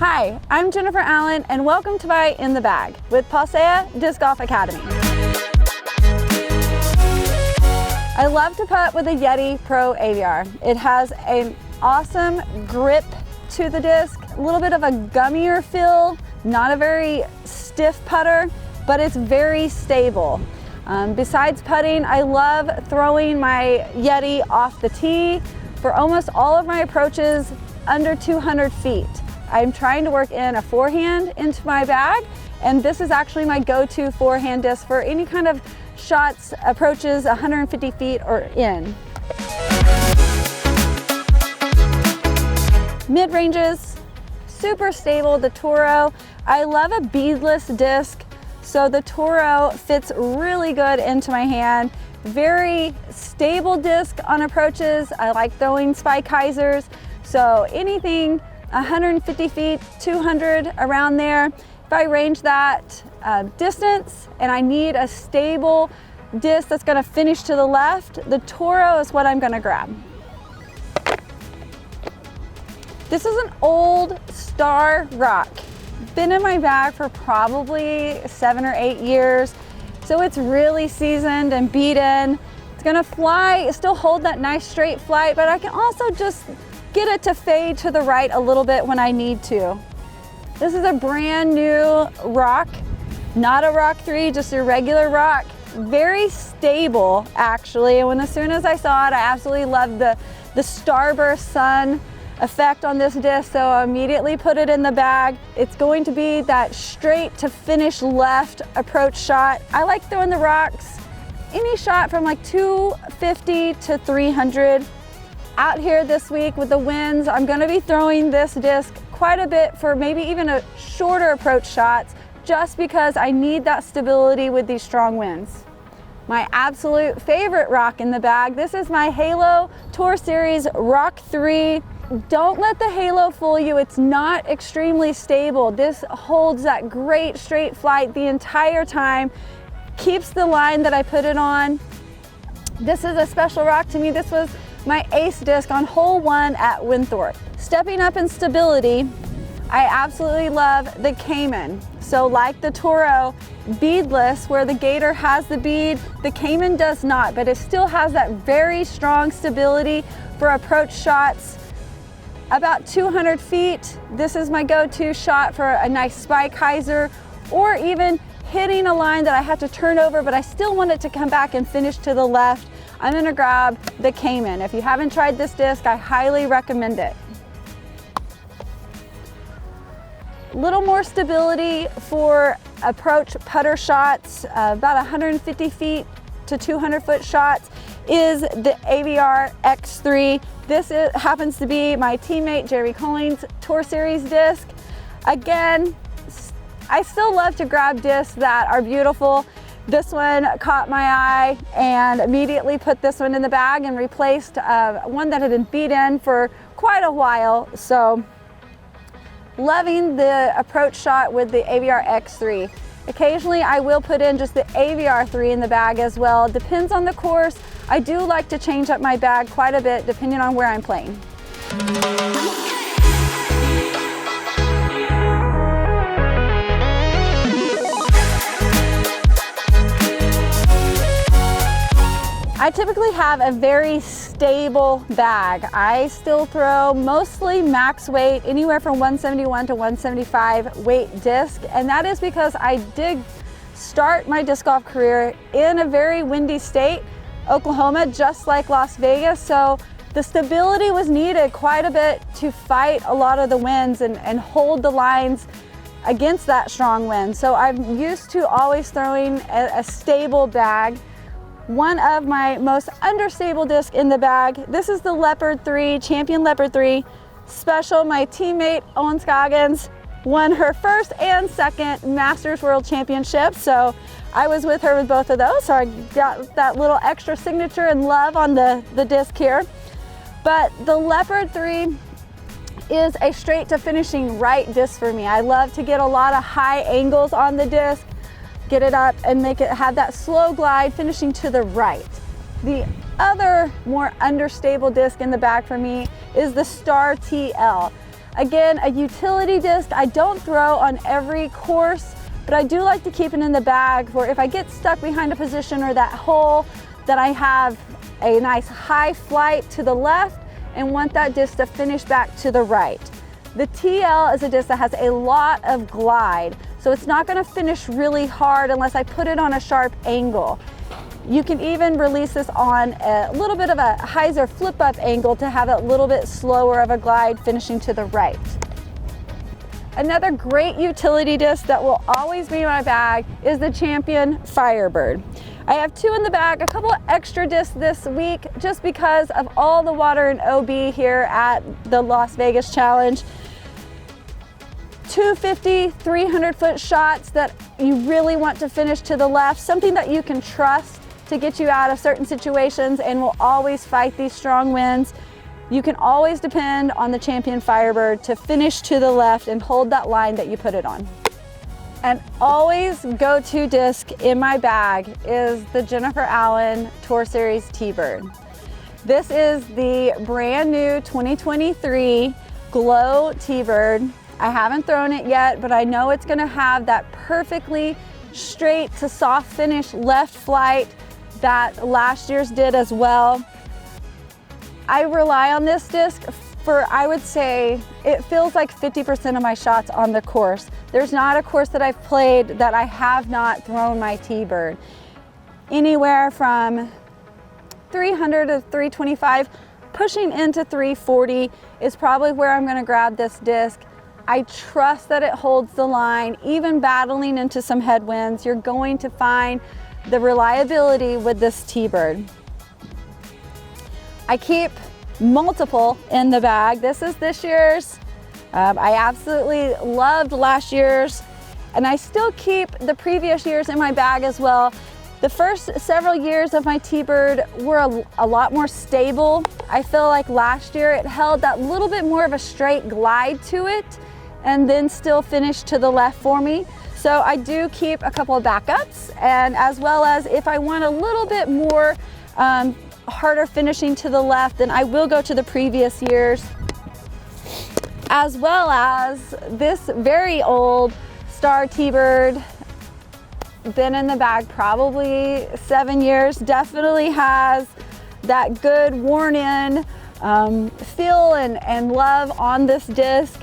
Hi, I'm Jennifer Allen and welcome to my In the Bag with Pulsea Disc Golf Academy. I love to putt with a Yeti Pro AVR. It has an awesome grip to the disc, a little bit of a gummier feel, not a very stiff putter, but it's very stable. Besides putting, I love throwing my Yeti off the tee for almost all of my approaches under 200 feet. I'm trying to work in a forehand into my bag, and this is actually my go-to forehand disc for any kind of shots, approaches 150 feet or in. Mid-ranges, super stable, the Toro. I love a beadless disc, so the Toro fits really good into my hand. Very stable disc on approaches. I like throwing spike hyzers, so anything 150 feet, 200, around there. If I range that distance and I need a stable disc that's gonna finish to the left, the Toro is what I'm gonna grab. This is an old Star Rock. Been in my bag for probably 7 or 8 years, so it's really seasoned and beaten. It's gonna fly, still hold that nice straight flight, but I can also just get it to fade to the right a little bit when I need to. This is a brand new rock, not a Rock 3, just a regular rock. Very stable, actually. And as soon as I saw it, I absolutely loved the starburst sun effect on this disc, so I immediately put it in the bag. It's going to be that straight to finish left approach shot. I like throwing the rocks, any shot from like 250 to 300. Out here this week with the winds, I'm gonna be throwing this disc quite a bit for maybe even a shorter approach shots, just because I need that stability with these strong winds. My absolute favorite rock in the bag, this is my Halo Tour Series Rock 3. Don't let the Halo fool you, it's not extremely stable. This holds that great straight flight the entire time, keeps the line that I put it on. This is a special rock to me. This was my ace disc on hole 1 at Winthorpe. Stepping up in stability, I absolutely love the Cayman. So like the Toro, beadless, where the Gator has the bead, the Cayman does not, but it still has that very strong stability for approach shots. About 200 feet, this is my go-to shot for a nice spike hyzer, or even hitting a line that I have to turn over, but I still want it to come back and finish to the left. I'm gonna grab the Cayman. If you haven't tried this disc, I highly recommend it. Little more stability for approach putter shots, about 150 feet to 200 foot shots is the AVR X3. This happens to be my teammate Jerry Collins' Tour Series disc. Again, I still love to grab discs that are beautiful. This one caught my eye and immediately put this one in the bag and replaced one that had been beaten for quite a while. So loving the approach shot with the AVR X3. Occasionally I will put in just the AVR 3 in the bag as well. Depends on the course. I do like to change up my bag quite a bit depending on where I'm playing. I typically have a very stable bag. I still throw mostly max weight, anywhere from 171 to 175 weight disc, and that is because I did start my disc golf career in a very windy state, Oklahoma, just like Las Vegas, so the stability was needed quite a bit to fight a lot of the winds and hold the lines against that strong wind. So I'm used to always throwing a stable bag. One of my most understable discs in the bag, this is the Leopard 3, Champion Leopard 3 Special. My teammate Owen Scoggins won her first and second Masters World Championship, so I was with her with both of those, so I got that little extra signature and love on the disc here. But the Leopard 3 is a straight to finishing right disc for me. I love to get a lot of high angles on the disc, get it up and make it have that slow glide finishing to the right. The other more understable disc in the bag for me is the Star TL. Again, a utility disc I don't throw on every course, but I do like to keep it in the bag for if I get stuck behind a position or that hole, that I have a nice high flight to the left and want that disc to finish back to the right. The TL is a disc that has a lot of glide, so it's not going to finish really hard unless I put it on a sharp angle. You can even release this on a little bit of a hyzer flip up angle to have a little bit slower of a glide finishing to the right. Another great utility disc that will always be in my bag is the Champion Firebird. I have two in the bag, a couple extra discs this week just because of all the water and OB here at the Las Vegas Challenge. 250, 300 foot shots that you really want to finish to the left, something that you can trust to get you out of certain situations and will always fight these strong winds. You can always depend on the Champion Firebird to finish to the left and hold that line that you put it on. An always go-to disc in my bag is the Jennifer Allen Tour Series T-Bird. This is the brand new 2023 Glow T-Bird. I haven't thrown it yet, but I know it's gonna have that perfectly straight to soft finish left flight that last year's did as well. I rely on this disc for, I would say, it feels like 50% of my shots on the course. There's not a course that I've played that I have not thrown my T-Bird. Anywhere from 300 to 325, pushing into 340 is probably where I'm gonna grab this disc. I trust that it holds the line, even battling into some headwinds. You're going to find the reliability with this T-Bird. I keep multiple in the bag. This is this year's. I absolutely loved last year's, and I still keep the previous years in my bag as well. The first several years of my T-Bird were a lot more stable. I feel like last year it held that little bit more of a straight glide to it and then still finished to the left for me. So I do keep a couple of backups, and as well as if I want a little bit more harder finishing to the left, then I will go to the previous years, as well as this very old Star T-Bird. Been in the bag probably 7 years. Definitely has that good worn in feel and love on this disc.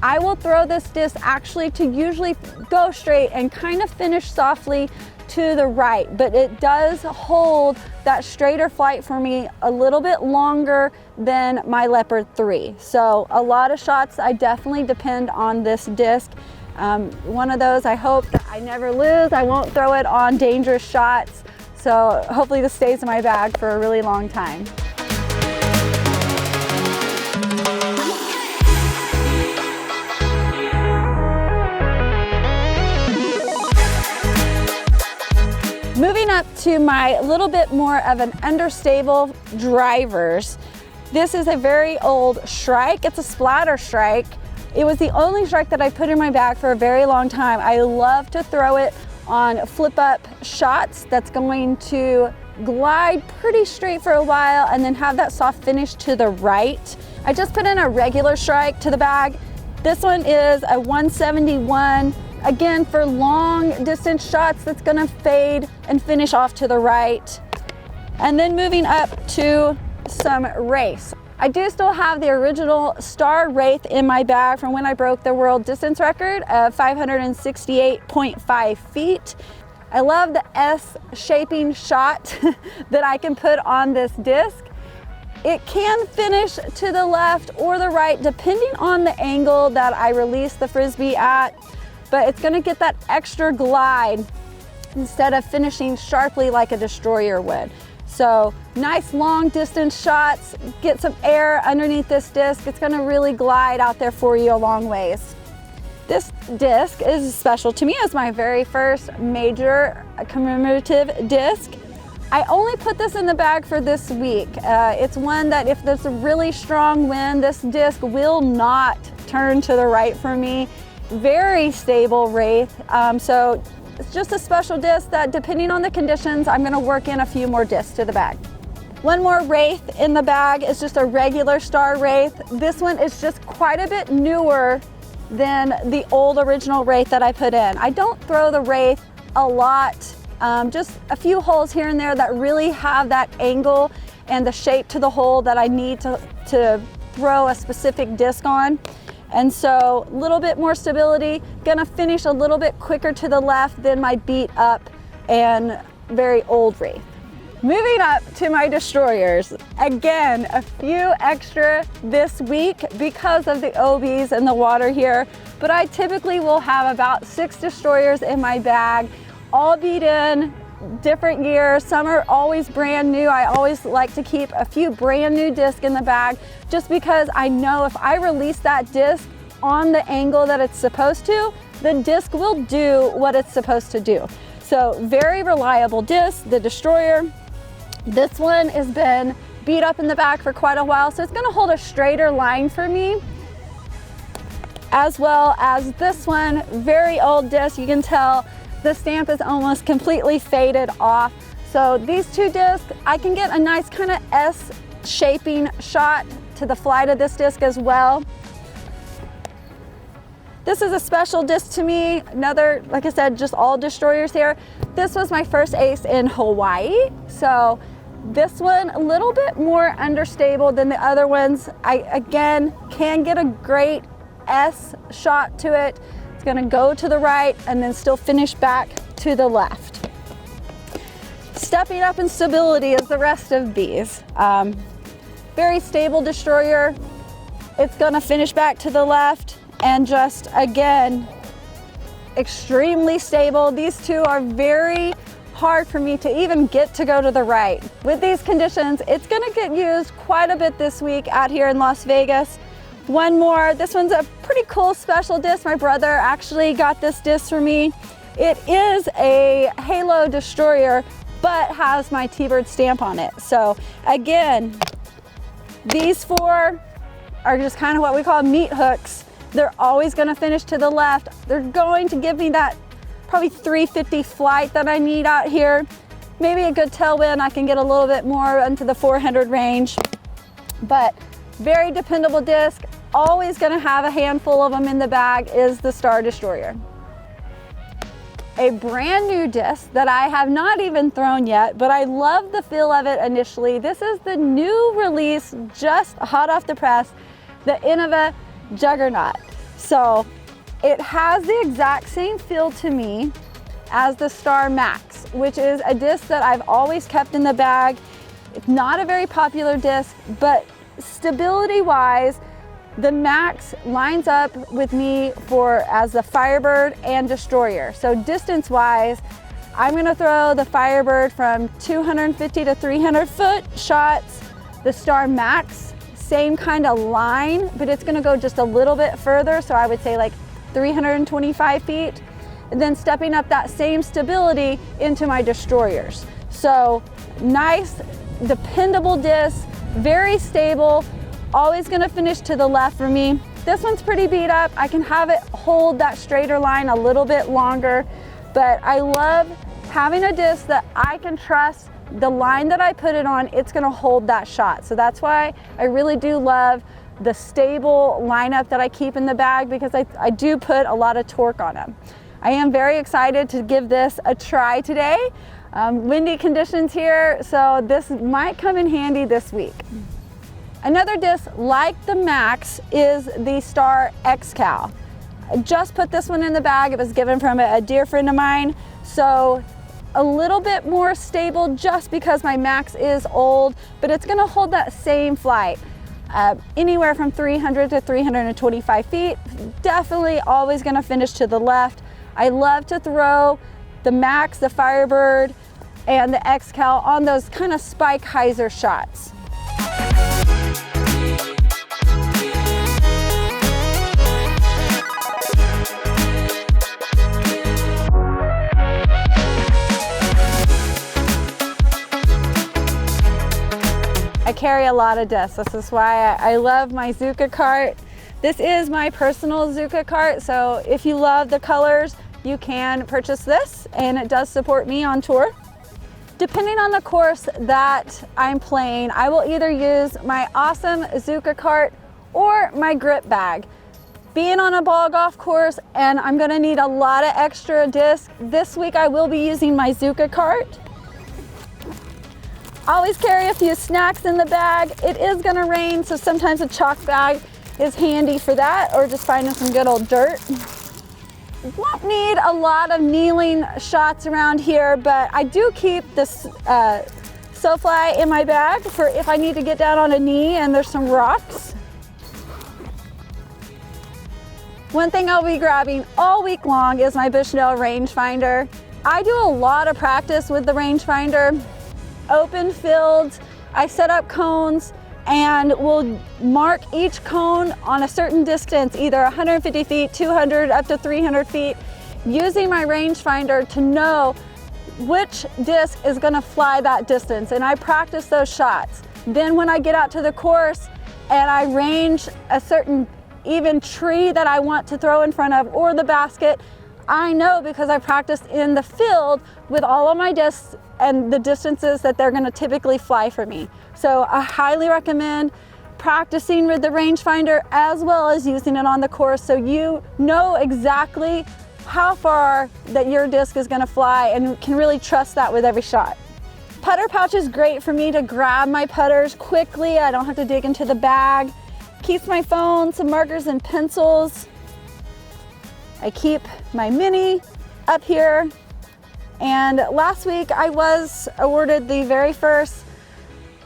I will throw this disc actually to usually go straight and kind of finish softly to the right, but it does hold that straighter flight for me a little bit longer than my Leopard 3. So a lot of shots I definitely depend on this disc. One of those I hope that I never lose. I won't throw it on dangerous shots. So hopefully this stays in my bag for a really long time. Moving up to my little bit more of an understable drivers. This is a very old Shrike. It's a splatter Shrike. It was the only Shrike that I put in my bag for a very long time. I love to throw it on flip up shots that's going to glide pretty straight for a while and then have that soft finish to the right. I just put in a regular Shrike to the bag. This one is a 171. Again, for long distance shots, that's gonna fade and finish off to the right. And then moving up to some race. I do still have the original Star Wraith in my bag from when I broke the world distance record of 568.5 feet. I love the S-shaping shot that I can put on this disc. It can finish to the left or the right depending on the angle that I release the Frisbee at, but it's gonna get that extra glide instead of finishing sharply like a destroyer would. So nice long distance shots, get some air underneath this disc. It's gonna really glide out there for you a long ways. This disc is special to me as my very first major commemorative disc. I only put this in the bag for this week. It's one that if there's a really strong wind, this disc will not turn to the right for me. Very stable Wraith. So it's just a special disc that depending on the conditions, I'm gonna work in a few more discs to the bag. One more Wraith in the bag. It's just a regular Star Wraith. This one is just quite a bit newer than the old original Wraith that I put in. I don't throw the Wraith a lot, just a few holes here and there that really have that angle and the shape to the hole that I need to throw a specific disc on. And so a little bit more stability, gonna finish a little bit quicker to the left than my beat up and very old Wraith. Moving up to my destroyers. Again, a few extra this week because of the OBs and the water here, but I typically will have about 6 destroyers in my bag, all beat in, different years. Some are always brand new. I always like to keep a few brand new discs in the bag just because I know if I release that disc on the angle that it's supposed to, the disc will do what it's supposed to do. So very reliable disc, the destroyer. This one has been beat up in the back for quite a while, so it's gonna hold a straighter line for me. As well as this one, very old disc. You can tell the stamp is almost completely faded off. So these two discs, I can get a nice kind of S shaping shot to the flight of this disc as well. This is a special disc to me. Another, like I said, just all destroyers here. This was my first ace in Hawaii. So this one, a little bit more understable than the other ones. I, again, can get a great S shot to it. It's gonna go to the right and then still finish back to the left. Stepping up in stability is the rest of these. Very stable destroyer. It's gonna finish back to the left and just, again, extremely stable. These two are very hard for me to even get to go to the right. With these conditions, it's gonna get used quite a bit this week out here in Las Vegas. One more, this one's a pretty cool special disc. My brother actually got this disc for me. It is a Halo destroyer, but has my T-Bird stamp on it. So again, these 4 are just kind of what we call meat hooks. They're always gonna finish to the left. They're going to give me that probably 350 flight that I need out here. Maybe a good tailwind, I can get a little bit more into the 400 range. But very dependable disc. Always gonna have a handful of them in the bag is the Star Destroyer. A brand new disc that I have not even thrown yet, but I love the feel of it initially. This is the new release, just hot off the press, the Innova Juggernaut. So it has the exact same feel to me as the Star Max, which is a disc that I've always kept in the bag. It's not a very popular disc, but stability-wise, the Max lines up with me as the Firebird and Destroyer. So distance-wise, I'm gonna throw the Firebird from 250 to 300 foot shots. The Star Max, same kind of line, but it's gonna go just a little bit further. So I would say like 325 feet. And then stepping up that same stability into my Destroyers. So nice, dependable disc, very stable, always gonna finish to the left for me. This one's pretty beat up. I can have it hold that straighter line a little bit longer, but I love having a disc that I can trust the line that I put it on, it's gonna hold that shot. So that's why I really do love the stable lineup that I keep in the bag, because I do put a lot of torque on them. I am very excited to give this a try today. Windy conditions here, so this might come in handy this week. Another disc like the Max is the Star X-Cal. I just put this one in the bag. It was given from a dear friend of mine. So a little bit more stable just because my Max is old, but it's gonna hold that same flight. Anywhere from 300 to 325 feet. Definitely always gonna finish to the left. I love to throw the Max, the Firebird, and the X-Cal on those kind of spike hyzer shots. I carry a lot of discs. This is why I love my Zuka cart. This is my personal Zuka cart, so if you love the colors, you can purchase this, and it does support me on tour. Depending on the course that I'm playing, I will either use my awesome Zuka cart or my grip bag. Being on a ball golf course and I'm gonna need a lot of extra disc, this week I will be using my Zuka cart. Always carry a few snacks in the bag. It is gonna rain, so sometimes a chalk bag is handy for that, or just finding some good old dirt. Won't need a lot of kneeling shots around here, but I do keep this SoFly in my bag for if I need to get down on a knee and there's some rocks. One thing I'll be grabbing all week long is my Bushnell rangefinder. I do a lot of practice with the rangefinder. Open fields, I set up cones and we'll mark each cone on a certain distance, either 150 feet, 200, up to 300 feet, using my rangefinder to know which disc is gonna fly that distance, and I practice those shots. Then when I get out to the course and I range a certain even tree that I want to throw in front of, or the basket, I know because I practiced in the field with all of my discs and the distances that they're gonna typically fly for me. So I highly recommend practicing with the rangefinder as well as using it on the course, so you know exactly how far that your disc is gonna fly and can really trust that with every shot. Putter pouch is great for me to grab my putters quickly. I don't have to dig into the bag. Keeps my phone, some markers and pencils. I keep my mini up here. And last week I was awarded the very first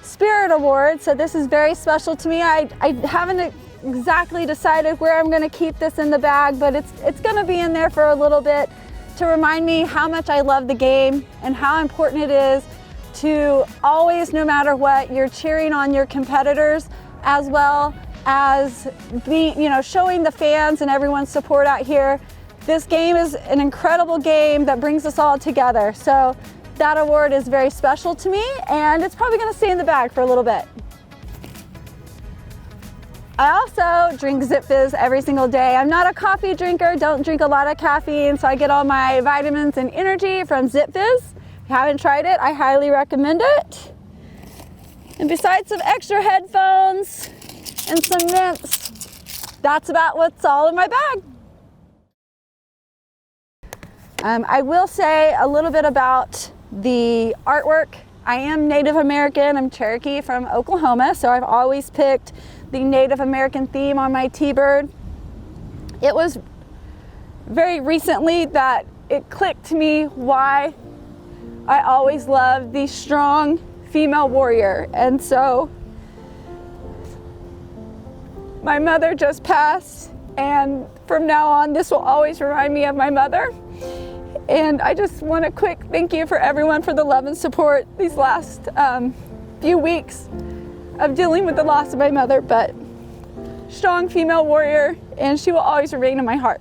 Spirit Award, so this is very special to me. I haven't exactly decided where I'm gonna keep this in the bag, but it's gonna be in there for a little bit to remind me how much I love the game and how important it is to always, no matter what, you're cheering on your competitors as well as showing the fans and everyone's support out here. This game is an incredible game that brings us all together. So that award is very special to me, and it's probably gonna stay in the bag for a little bit. I also drink Zip Fizz every single day. I'm not a coffee drinker, don't drink a lot of caffeine, so I get all my vitamins and energy from Zip Fizz. If you haven't tried it, I highly recommend it. And besides some extra headphones and some mints, that's about what's all in my bag. I will say a little bit about the artwork. I am Native American, I'm Cherokee from Oklahoma, so I've always picked the Native American theme on my T-Bird. It was very recently that it clicked to me why I always loved the strong female warrior. And so my mother just passed, and from now on this will always remind me of my mother. And I just want a quick thank you for everyone for the love and support these last few weeks of dealing with the loss of my mother, but strong female warrior, and she will always remain in my heart.